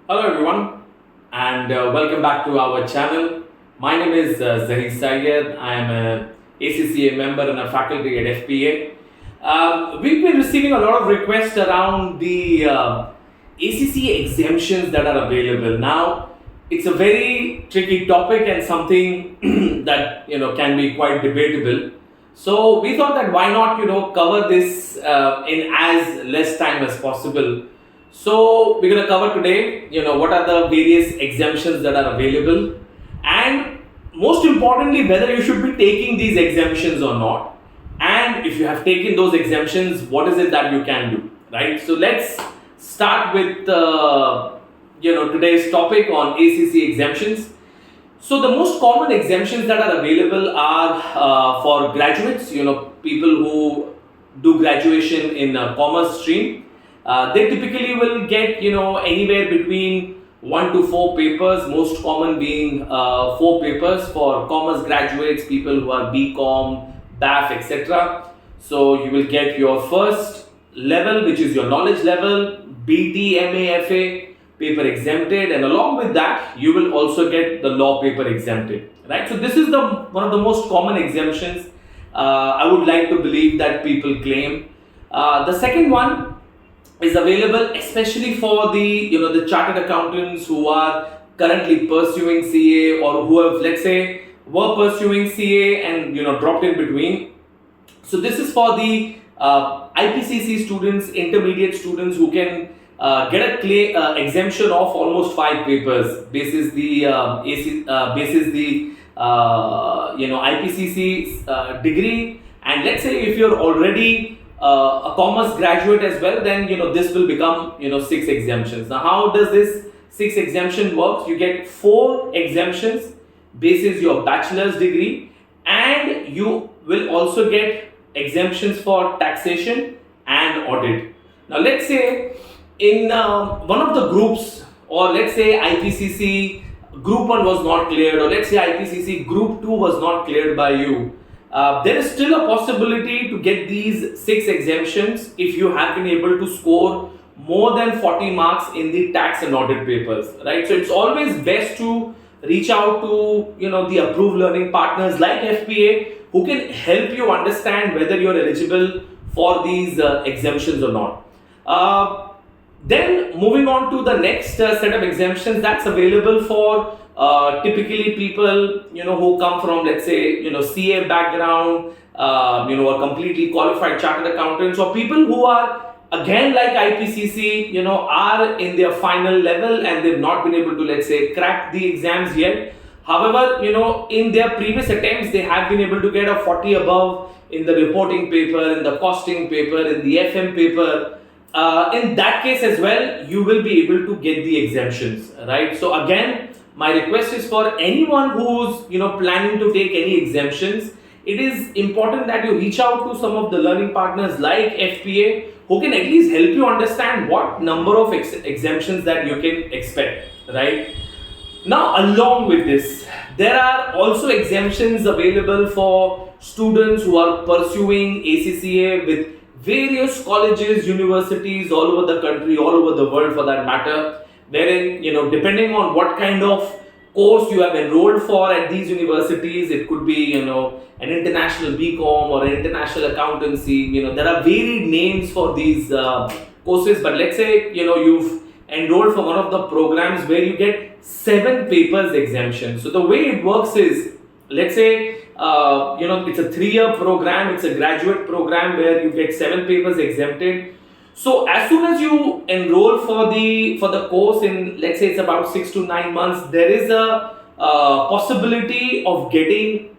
Hello everyone and welcome back to our channel. My name is 𝗍𝗲𝗖𝗔. I am a ACCA member and a faculty at 𝗵𝗲𝗄. We've been receiving a lot of requests around the ACCA exemptions that are available. Now, it's a very tricky topic and something that can be quite debatable. So we thought that why not cover this in as less time as possible. So we're going to cover today, what are the various exemptions that are available, and most importantly, whether you should be taking these exemptions or not. And if you have taken those exemptions, what is it that you can do, right? So let's start with today's topic on ACCA exemptions. So the most common exemptions that are available are for graduates, people who do graduation in a commerce stream. They typically will get anywhere between 1 to 4 papers, most common being 4 papers for commerce graduates, people who are BCom, BAF, etc. So you will get your first level, which is your knowledge level, BT, MA, FA paper exempted, and along with that you will also get the law paper exempted, right? So this is one of the most common exemptions I would like to believe that people claim. The second one is available especially for the chartered accountants who are currently pursuing CA, or who have, let's say, were pursuing CA and dropped in between. So this is for the IPCC students, intermediate students who can get a exemption of almost 5 papers basis the IPCC degree. And let's say if you're already a commerce graduate as well, then this will become 6 exemptions. Now, how does this 6 exemption works? You get 4 exemptions basis your bachelor's degree, and you will also get exemptions for taxation and audit. Now, let's say in one of the groups, or let's say IPCC group 1 was not cleared, or let's say IPCC group 2 was not cleared by you, there is still a possibility to get these 6 exemptions if you have been able to score more than 40 marks in the tax and audit papers, right? So it's always best to reach out to the approved learning partners like 𝗵𝗲𝗄, who can help you understand whether you're eligible for these exemptions or not. Then moving on to the next set of exemptions that's available for typically people who come from, let's say, CA background, or completely qualified chartered accountants, or people who are again like IPCC, are in their final level and they've not been able to, let's say, crack the exams yet. However, in their previous attempts, they have been able to get a 40 above in the reporting paper, in the costing paper, in the FM paper. In that case as well, you will be able to get the exemptions, right? So again, my request is for anyone who's planning to take any exemptions, it is important that you reach out to some of the learning partners like 𝗵𝗲𝗄, who can at least help you understand what number of exemptions that you can expect, right? Now, along with this, there are also exemptions available for students who are pursuing ACCA with various colleges, universities all over the country, all over the world for that matter, wherein depending on what kind of course you have enrolled for at these universities, it could be an international BCom or an international accountancy. There are varied names for these courses, but let's say you've enrolled for one of the programs where you get 7 papers exemption. So the way it works is, let's say it's a 3-year program, it's a graduate program where you get 7 papers exempted. So as soon as you enroll for the course in, let's say it's about 6 to 9 months, there is a possibility of getting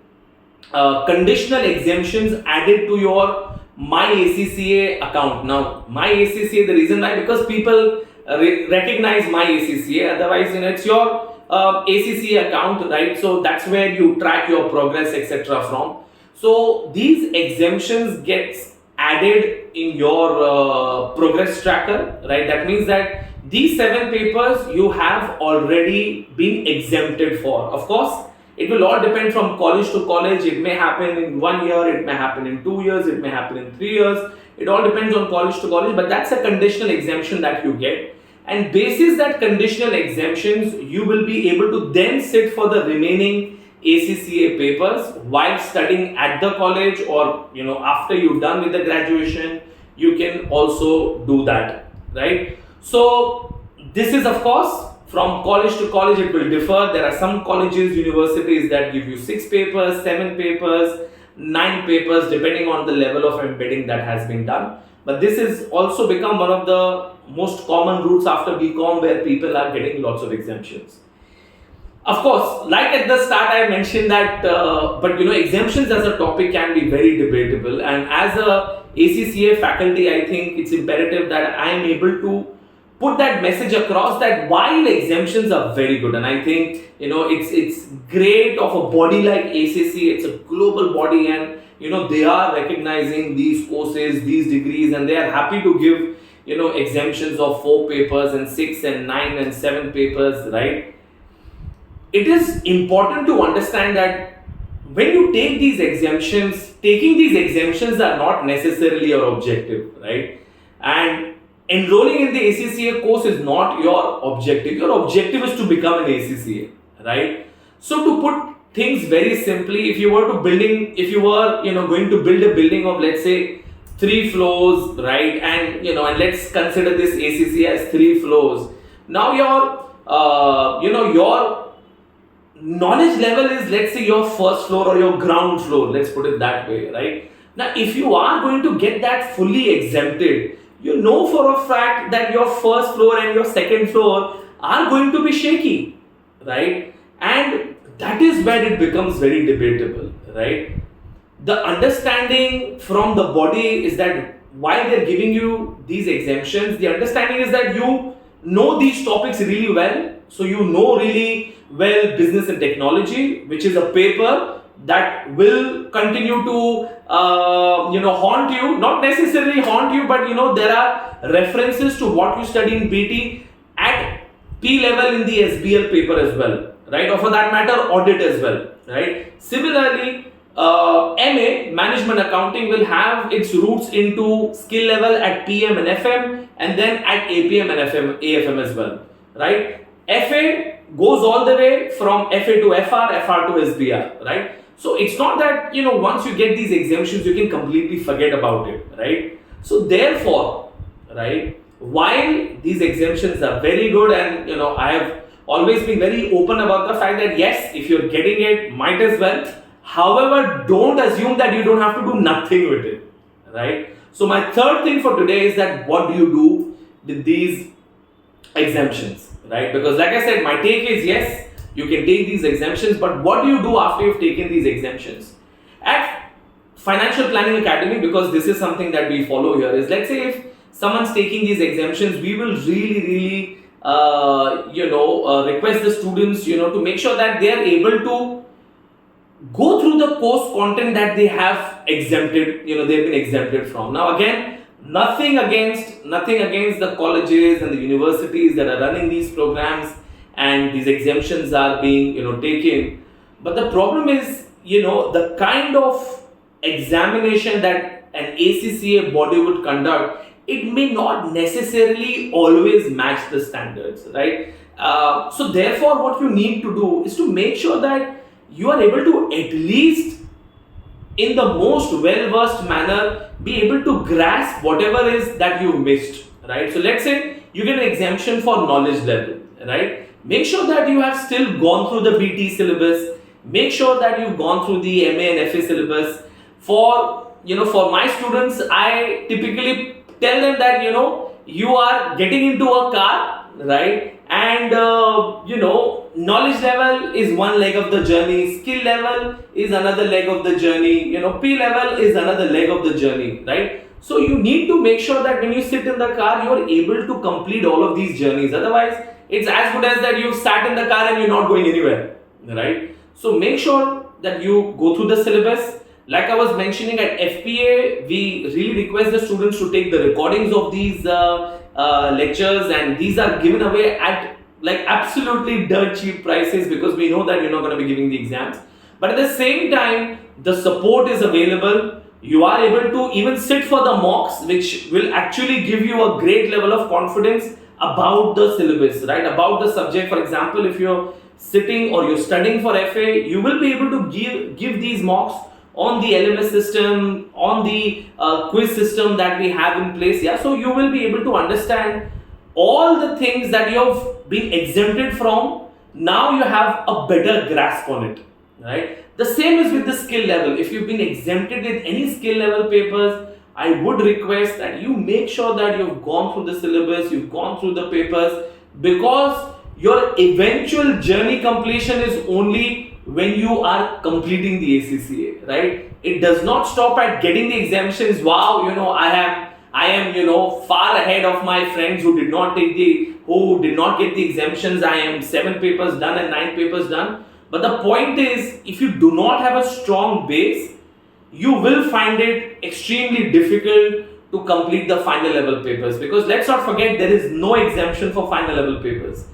conditional exemptions added to your 𝗵𝗲𝗄𝗎 account. Now, 𝗵𝗲𝗄𝗎, the reason why, because people recognize 𝗵𝗲𝗄𝗎, otherwise it's your ACCA account, right? So that's where you track your progress, etc. from. So these exemptions gets added in your progress tracker, right? That means that these 7 papers you have already been exempted for. Of course, it will all depend from college to college. It may happen in 1 year, it may happen in 2 years, it may happen in 3 years. It all depends on college to college, but that's a conditional exemption that you get. and basis that conditional exemptions, you will be able to then sit for the remaining ACCA papers while studying at the college, or after you're done with the graduation, you can also do that, right? So this is, of course, from college to college it will differ. There are some colleges, universities that give you 6 papers, 7 papers, 9 papers, depending on the level of embedding that has been done. But this has also become one of the most common routes after BCom, where people are getting lots of exemptions. Of course, like at the start I mentioned that, but exemptions as a topic can be very debatable, and as a ACCA faculty, I think it's imperative that I am able to put that message across, that while exemptions are very good, and I think it's great of a body like ACCA. It's a global body, and they are recognizing these courses, these degrees, and they are happy to give exemptions of 4 papers and 6 and 9 and 7 papers, right? It is important to understand that when you take these exemptions, taking these exemptions are not necessarily your objective, right? And enrolling in the ACCA course is not your objective. Your objective is to become an ACCA, right? So to put things very simply, if you were going to build a building of, let's say, 3 floors, right? And let's consider this ACCA as 3 floors. Now your knowledge level is, let's say, your first floor or your ground floor, let's put it that way, right? Now if you are going to get that fully exempted, for a fact that your first floor and your second floor are going to be shaky, right? And that is where it becomes very debatable, right? The understanding from the body is that while they're giving you these exemptions, the understanding is that you know these topics really well. So really well business and technology, which is a paper that will continue to haunt you, not necessarily haunt you, but there are references to what you study in BT at P level in the SBL paper as well, right? Or for that matter, audit as well, right? Similarly, MA, Management Accounting, will have its roots into skill level at PM and FM, and then at APM and AFM as well, right? FA goes all the way from FA to FR, FR to SBR, right? So it's not that, once you get these exemptions, you can completely forget about it, right? So therefore, right, while these exemptions are very good, and, I have always been very open about the fact that, yes, if you're getting it, might as well. However, don't assume that you don't have to do nothing with it, right? So my third thing for today is that what do you do with these exemptions, right? Because like I said, my take is, yes, you can take these exemptions, but what do you do after you've taken these exemptions? At Financial Planning Academy, because this is something that we follow here, is, let's say if someone's taking these exemptions, we will really request the students, to make sure that they are able to go through the course content that they have exempted, they've been exempted from. Now again, nothing against the colleges and the universities that are running these programs and these exemptions are being taken, but the problem is the kind of examination that an ACCA body would conduct, it may not necessarily always match the standards, right? So therefore what you need to do is to make sure that you are able to, at least in the most well-versed manner, be able to grasp whatever is that you missed, right? So let's say you get an exemption for knowledge level, right? Make sure that you have still gone through the BT syllabus. Make sure that you've gone through the MA and FA syllabus. For my students, I typically tell them that you are getting into a car, right? And knowledge level is one leg of the journey, skill level is another leg of the journey, P level is another leg of the journey, right? So you need to make sure that when you sit in the car, you are able to complete all of these journeys. Otherwise, it's as good as that you've sat in the car and you're not going anywhere, right? So make sure that you go through the syllabus. Like I was mentioning, at FPA, we really request the students to take the recordings of these lectures, and these are given away at like absolutely dirt cheap prices, because we know that you're not going to be giving the exams. But at the same time, the support is available. You are able to even sit for the mocks, which will actually give you a great level of confidence about the syllabus, right? About the subject. For example, if you're sitting or you're studying for FA, you will be able to give these mocks on the LMS system, on the quiz system that we have in place. Yeah, so you will be able to understand all the things that you have been exempted from. Now you have a better grasp on it, right? The same is with the skill level. If you've been exempted with any skill level papers, I would request that you make sure that you've gone through the syllabus, you've gone through the papers, because your eventual journey completion is only when you are completing the ACCA, right? It does not stop at getting the exemptions. Wow, I am far ahead of my friends who did not get the exemptions. I am 7 papers done and 9 papers done. But the point is, if you do not have a strong base, you will find it extremely difficult to complete the final level papers, because let's not forget, there is no exemption for final level papers.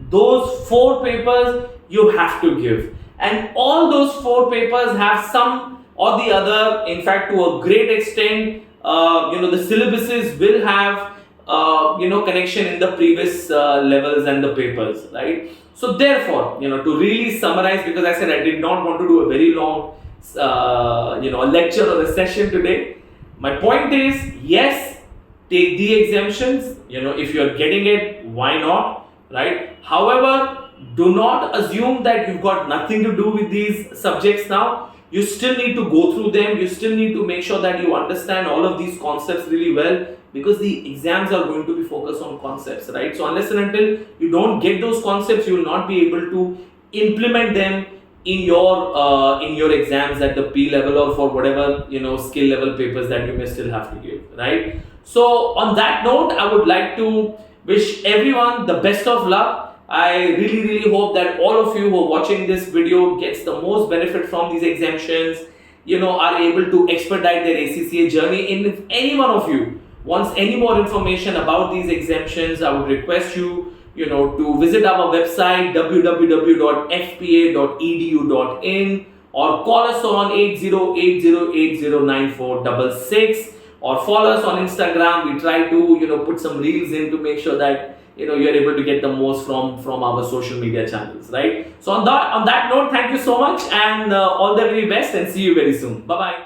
Those 4 papers you have to give, and all those 4 papers have some or the other, in fact to a great extent, the syllabuses will have connection in the previous levels and the papers, right? So therefore, to really summarize, because I said I did not want to do a very long a lecture or a session today. My point is, yes, take the exemptions. If you're getting it, why not, right? However, do not assume that you've got nothing to do with these subjects now. You still need to go through them. You still need to make sure that you understand all of these concepts really well, because the exams are going to be focused on concepts, right? So unless and until you don't get those concepts, you will not be able to implement them in your exams at the P level, or for whatever skill level papers that you may still have to give, right? So on that note, I would like to wish everyone the best of luck. I really hope that all of you who are watching this video gets the most benefit from these exemptions, are able to expedite their ACCA journey. And if any one of you wants any more information about these exemptions, I would request you to visit our website www.fpa.edu.in, or call us on 8080809466, or follow us on Instagram. We try to put some reels in to make sure that you're able to get the most from our social media channels, right? So on that note, thank you so much, and all the very best, and see you very soon. Bye bye.